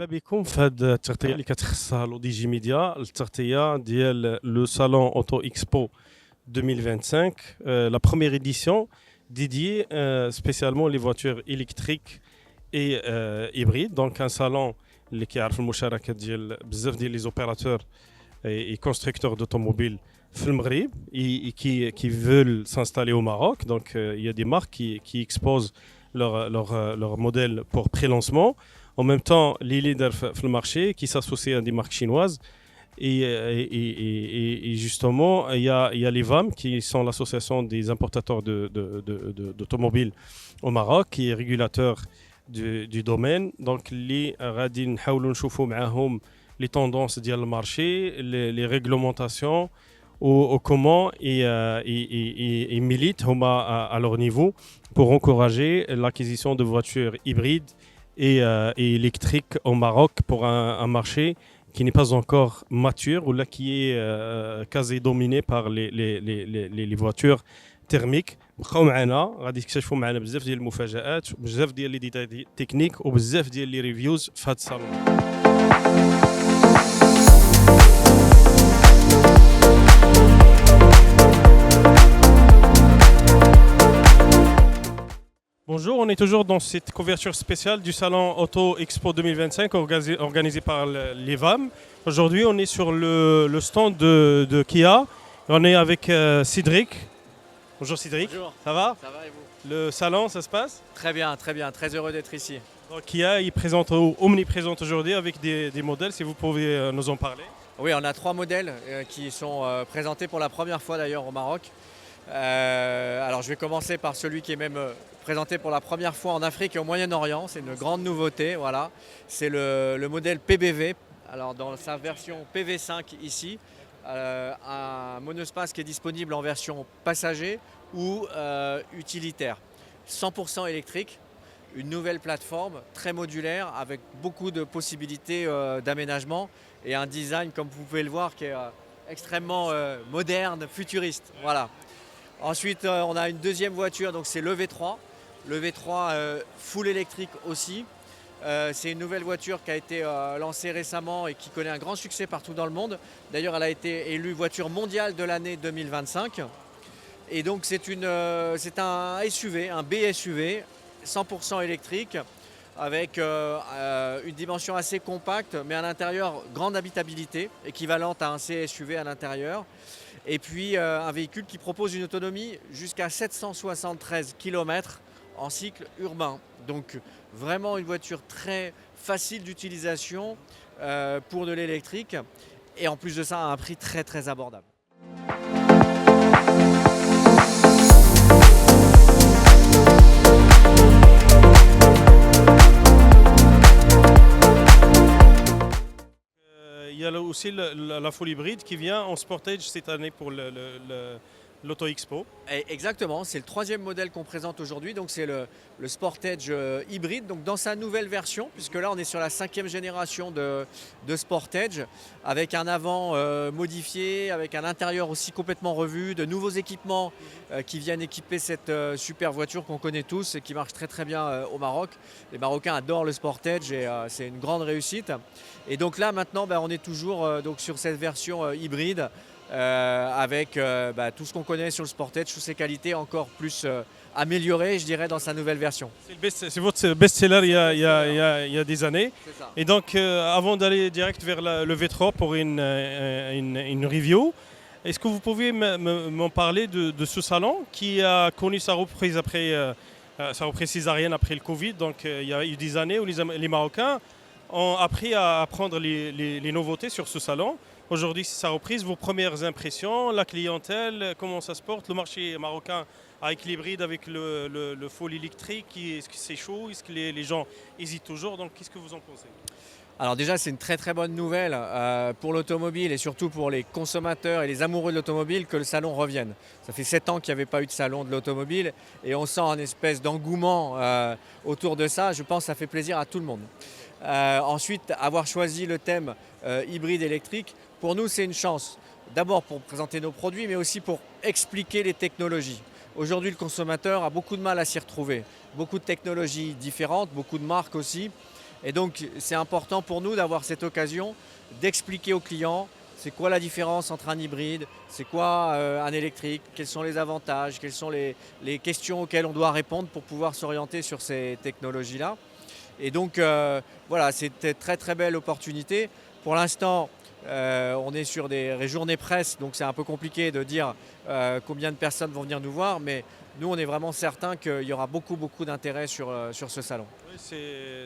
بكم في هذه التغطيه اللي كتخصها لو دي جي ميديا التغطيه ديال لو صالون اوتو اكسبو 2025 la première édition dédiée spécialement les voitures électriques et hybrides donc un salon اللي كيعرف المشاركه ديال بزاف ديال لي زوبيراتور et constructeurs d'automobiles في المغرب qui veulent s'installer au Maroc donc il y a des marques qui exposent leur modèle pour pré-lancement. En même temps, les leaders sur le marché qui s'associent à des marques chinoises. Et justement, il y a les VAM qui sont l'association des importateurs d'automobiles au Maroc, qui est régulateur du domaine. Donc, les radin حاولوا نشوفوا معاهم les tendances ديال marché, les réglementations, au comment et militent à leur niveau pour encourager l'acquisition de voitures hybrides et électriques au Maroc pour un marché qui n'est pas encore mature ou là qui est quasi dominé par les voitures thermiques. بقاو معنا غادي تكتشفوا معنا بزاف ديال المفاجآت بزاف ديال لي ديتاي تكنيك وبزاف ديال لي ريفيوز في هذا الصالون. Bonjour, on est toujours dans cette couverture spéciale du salon Auto Expo 2025 organisé par l'EVAM. Aujourd'hui, on est sur le stand de Kia. On est avec Cédric. Bonjour Cédric. Bonjour. Ça va? Ça va et vous? Le salon, ça se passe? Très bien, très heureux d'être ici. Donc, Kia est omniprésente aujourd'hui avec des modèles, si vous pouvez nous en parler. Oui, on a 3 modèles qui sont présentés pour la première fois d'ailleurs au Maroc. Alors je vais commencer par celui qui est même présenté pour la première fois en Afrique et au Moyen-Orient. C'est une grande nouveauté, voilà. C'est le modèle PBV. Alors dans sa version PV5 ici, un monospace qui est disponible en version passager ou utilitaire. 100% électrique, une nouvelle plateforme très modulaire avec beaucoup de possibilités d'aménagement et un design, comme vous pouvez le voir, qui est extrêmement moderne, futuriste. Voilà. Ensuite, on a une deuxième voiture, donc c'est le V3. Le V3 full électrique aussi. C'est une nouvelle voiture qui a été lancée récemment et qui connaît un grand succès partout dans le monde. D'ailleurs, elle a été élue voiture mondiale de l'année 2025. Et donc, c'est un SUV, un BSUV, 100% électrique, avec une dimension assez compacte, mais à l'intérieur, grande habitabilité, équivalente à un CSUV à l'intérieur. Et puis un véhicule qui propose une autonomie jusqu'à 773 km en cycle urbain. Donc vraiment une voiture très facile d'utilisation pour de l'électrique et en plus de ça à un prix très abordable. Il y a aussi la full hybride qui vient en Sportage cette année pour l'Auto Expo. Exactement, c'est le 3e modèle qu'on présente aujourd'hui, donc c'est le Sportage hybride, donc dans sa nouvelle version, puisque là on est sur la 5e génération de Sportage, avec un avant modifié, avec un intérieur aussi complètement revu, de nouveaux équipements qui viennent équiper cette super voiture qu'on connaît tous et qui marche très bien au Maroc. Les Marocains adorent le Sportage et c'est une grande réussite. Et donc là maintenant on est toujours donc sur cette version hybride avec tout ce qu'on connaît sur le Sportage, toutes ses qualités encore plus améliorées, je dirais, dans sa nouvelle version. C'est votre best-seller il y a des années. C'est ça. Et donc, avant d'aller direct vers le V3 pour une review, est-ce que vous pouvez m'en parler de ce salon qui a connu sa reprise césarienne après le Covid. Donc, il y a eu des années où les Marocains ont appris à prendre les nouveautés sur ce salon. Aujourd'hui, c'est sa reprise. Vos premières impressions, la clientèle, comment ça se porte, le marché marocain avec l'hybride, avec le full électrique, est-ce que c'est chaud, est-ce que les gens hésitent toujours? Donc, qu'est-ce que vous en pensez? Alors déjà, c'est une très bonne nouvelle pour l'automobile et surtout pour les consommateurs et les amoureux de l'automobile que le salon revienne. Ça fait 7 ans qu'il n'y avait pas eu de salon de l'automobile et on sent un espèce d'engouement autour de ça. Je pense que ça fait plaisir à tout le monde. Ensuite, avoir choisi le thème hybride électrique, pour nous, c'est une chance. D'abord pour présenter nos produits, mais aussi pour expliquer les technologies. Aujourd'hui, le consommateur a beaucoup de mal à s'y retrouver. Beaucoup de technologies différentes, beaucoup de marques aussi. Et donc c'est important pour nous d'avoir cette occasion d'expliquer aux clients c'est quoi la différence entre un hybride, c'est quoi un électrique, quels sont les avantages, quelles sont les questions auxquelles on doit répondre pour pouvoir s'orienter sur ces technologies-là. Et donc voilà, c'était une très très belle opportunité. Pour l'instant, on est sur des journées presse, donc c'est un peu compliqué de dire combien de personnes vont venir nous voir, mais nous on est vraiment certain qu'il y aura beaucoup d'intérêt sur ce salon. Oui,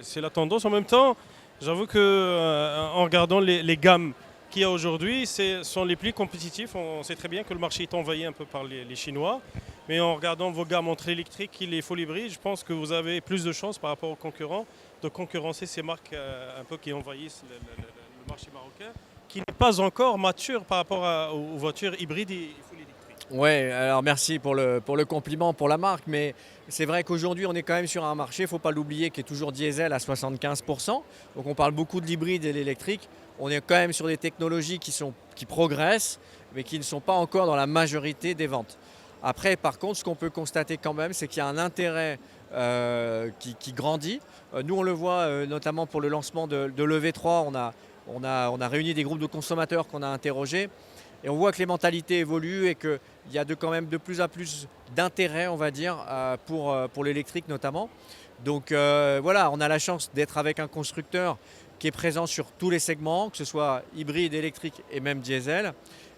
c'est la tendance. En même temps, j'avoue que en regardant les gammes qu'il y a aujourd'hui, sont les plus compétitifs. On sait très bien que le marché est envahi un peu par les Chinois. Mais en regardant vos gammes entre électriques et les full hybrides, je pense que vous avez plus de chances par rapport aux concurrents de concurrencer ces marques un peu qui envahissent le marché marocain, qui n'est pas encore mature par rapport aux voitures hybrides et full électriques. Ouais, alors merci pour le compliment pour la marque, mais c'est vrai qu'aujourd'hui on est quand même sur un marché, il ne faut pas l'oublier, qui est toujours diesel à 75%. Donc on parle beaucoup de l'hybride et de l'électrique. On est quand même sur des technologies qui progressent, mais qui ne sont pas encore dans la majorité des ventes. Après, par contre, ce qu'on peut constater quand même, c'est qu'il y a un intérêt qui grandit. Nous, on le voit notamment pour le lancement de l'EV3. On a réuni des groupes de consommateurs qu'on a interrogés. Et on voit que les mentalités évoluent et qu'il y a quand même de plus en plus d'intérêt, on va dire, pour l'électrique notamment. Donc voilà, on a la chance d'être avec un constructeur qui est présent sur tous les segments, que ce soit hybride, électrique et même diesel.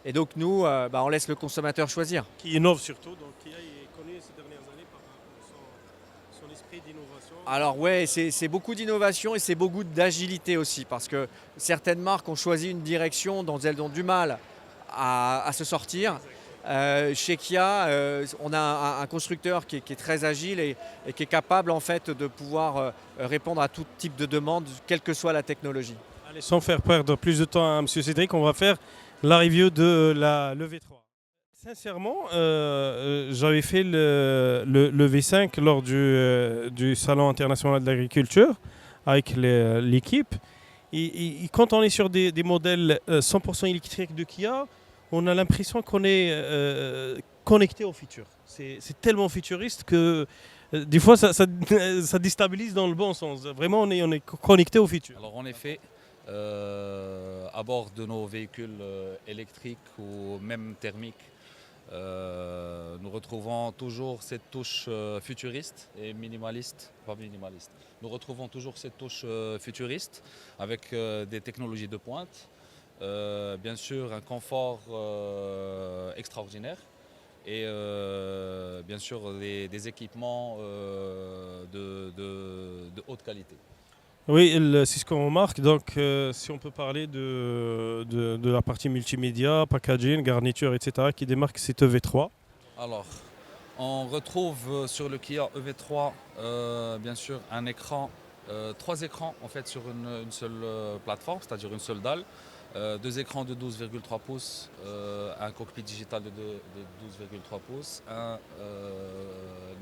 Et donc nous, on laisse le consommateur choisir. Qui innove surtout, donc qui est connu ces dernières années par son esprit d'innovation. Alors ouais, c'est beaucoup d'innovation et c'est beaucoup d'agilité aussi, parce que certaines marques ont choisi une direction dont elles ont du mal à se sortir. Chez Kia, on a un constructeur qui est très agile et qui est capable en fait de pouvoir répondre à tout type de demande, quelle que soit la technologie. Allez, sans faire perdre plus de temps à M. Cédric, on va faire la review de la V3. Sincèrement, j'avais fait le V5 lors du Salon international de l'agriculture avec l'équipe. Et quand on est sur des modèles 100% électriques de Kia, on a l'impression qu'on est connecté au futur. C'est tellement futuriste que des fois ça déstabilise dans le bon sens. Vraiment, on est connecté au futur. Alors en effet, à bord de nos véhicules électriques ou même thermiques, nous retrouvons toujours cette touche futuriste et minimaliste, pas minimaliste. Nous retrouvons toujours cette touche futuriste avec des technologies de pointe, bien sûr un confort extraordinaire et bien sûr des équipements de haute qualité. Oui, c'est ce qu'on remarque. Donc, si on peut parler de la partie multimédia, packaging, garniture, etc., qui démarque cette EV3. Alors, on retrouve sur le Kia EV3, bien sûr, un écran, 3 écrans en fait sur une seule plateforme, c'est-à-dire une seule dalle. 2 écrans de 12,3 pouces, un cockpit digital de 12,3 pouces, un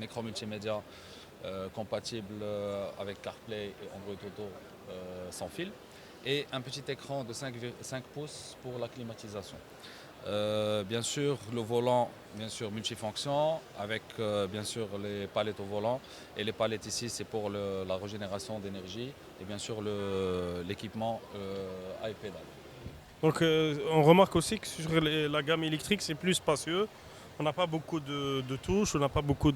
écran multimédia compatible avec CarPlay et Android Auto sans fil, et un petit écran de 5 pouces pour la climatisation. Bien sûr le volant bien sûr multifonction avec bien sûr les palettes au volant, et les palettes ici c'est pour la régénération d'énergie, et bien sûr l'équipement iPedal. Donc, on remarque aussi que sur la gamme électrique, c'est plus spacieux. On n'a pas beaucoup de touches, on n'a pas beaucoup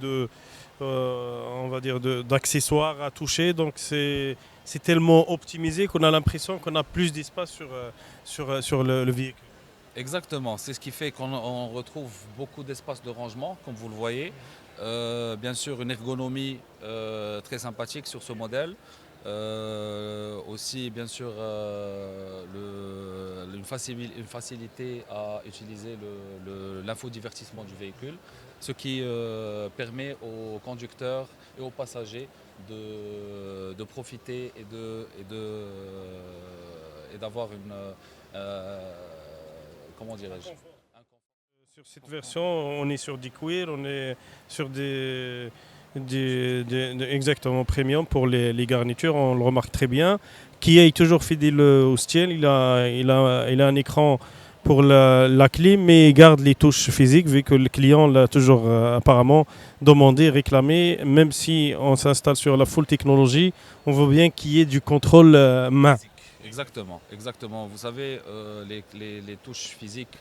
on va dire d'accessoires à toucher. Donc, c'est tellement optimisé qu'on a l'impression qu'on a plus d'espace sur le véhicule. Exactement, c'est ce qui fait qu'on retrouve beaucoup d'espace de rangement, comme vous le voyez. Bien sûr, une ergonomie très sympathique sur ce modèle. Aussi, bien sûr, une facilité à utiliser l'infodivertissement du véhicule, ce qui permet aux conducteurs et aux passagers de profiter et d'avoir une... comment dirais-je ? Sur cette version, on est sur du cuir, on est sur exactement premium pour les garnitures, on le remarque très bien. Kia est toujours fidèle au style, il a un écran pour la clim, mais garde les touches physiques, vu que le client l'a toujours apparemment demandé, réclamé. Même si on s'installe sur la full technologie, on veut bien qu'il y ait du contrôle main. Exactement, exactement. Vous savez, les touches physiques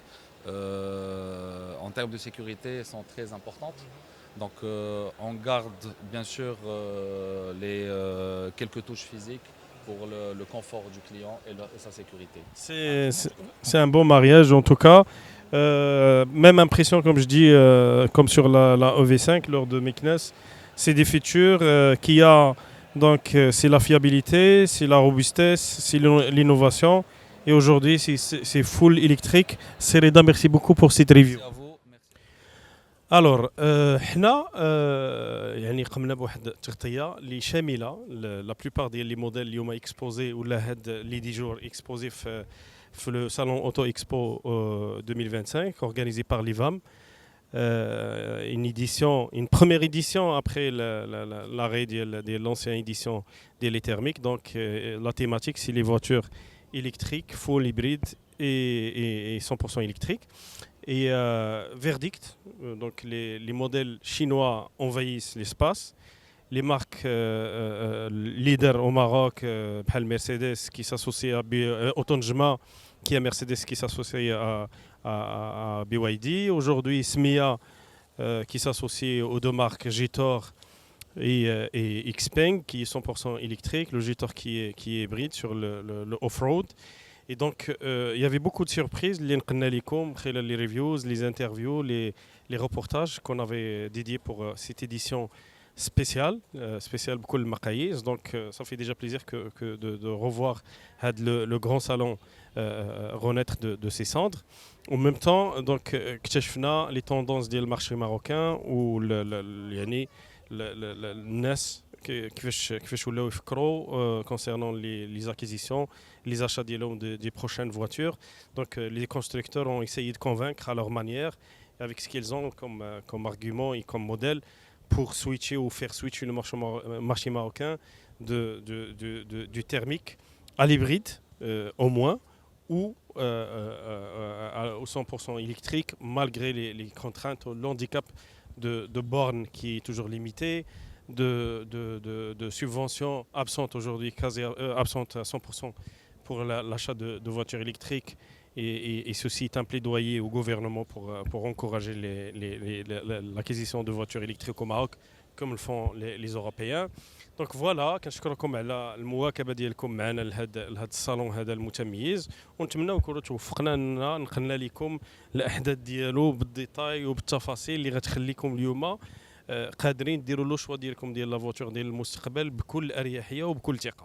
en termes de sécurité sont très importantes. Donc on garde bien sûr quelques touches physiques pour le confort du client et sa sécurité. C'est un bon mariage en tout cas. Même impression, comme je dis, comme sur la EV5 lors de Meknes, c'est des features qu'il y a. Donc c'est la fiabilité, c'est la robustesse, c'est l'innovation. Et aujourd'hui, c'est full électrique. Sereda, merci beaucoup pour cette review. Merci à vous. Merci. Alors, حنا يعني قمنا بواحد التغطيه اللي شامله لا بلوبار ديال لي موديل اليوم اكسبوزي ولا هاد لي دي جور اكسبوزي في لو salon Auto Expo 2025 organisé par l'IVAM. Une première édition après l'arrêt de l'ancienne édition de les thermiques. Donc la thématique, c'est les voitures électriques, full hybrides et 100% électriques. Et verdict, donc les modèles chinois envahissent l'espace. Les marques leaders au Maroc, Mercedes qui s'associe à Autonjma, qui est Mercedes qui s'associe à BYD. Aujourd'hui, Smia qui s'associe aux deux marques Gitor et Xpeng qui est 100% électrique. Le Gitor qui est hybride sur le off-road. Et donc, il y avait beaucoup de surprises. Les reviews, les interviews, les reportages qu'on avait dédiés pour cette édition spéciale beaucoup le Maqaïs. Donc, ça fait déjà plaisir de revoir le grand salon renaître de ses cendres. En même temps, donc, اكتشفنا les tendances du marché marocain ou الناس كيفاش ولاو يفكروا concernant les acquisitions, les achats des prochaines voitures. Donc les constructeurs ont essayé de convaincre à leur manière, avec ce qu'ils ont comme argument et comme modèle, pour switcher ou faire switcher le marché marocain du thermique à l'hybride au moins, ou au 100% électrique, malgré les contraintes, le handicap de bornes qui est toujours limité, de subventions absentes aujourd'hui, quasi absentes à 100% pour l'achat de voitures électriques. Et ceci est un plaidoyer au gouvernement pour encourager l'acquisition de voitures électriques au Maroc, comme le font les Européens. Donc voilà, كنشكركم على المواكبه ديالكم معنا لهذا الصالون هذا المتميز، ونتمنى نكونوا توفقنا اننا نقلنا لكم الاحداث ديالو بالديتاي وبالتفاصيل اللي غتخليكم اليوم قادرين ديروا لو شوا ديالكم ديال لا فواتور ديال المستقبل بكل اريحيه وبكل ثقه.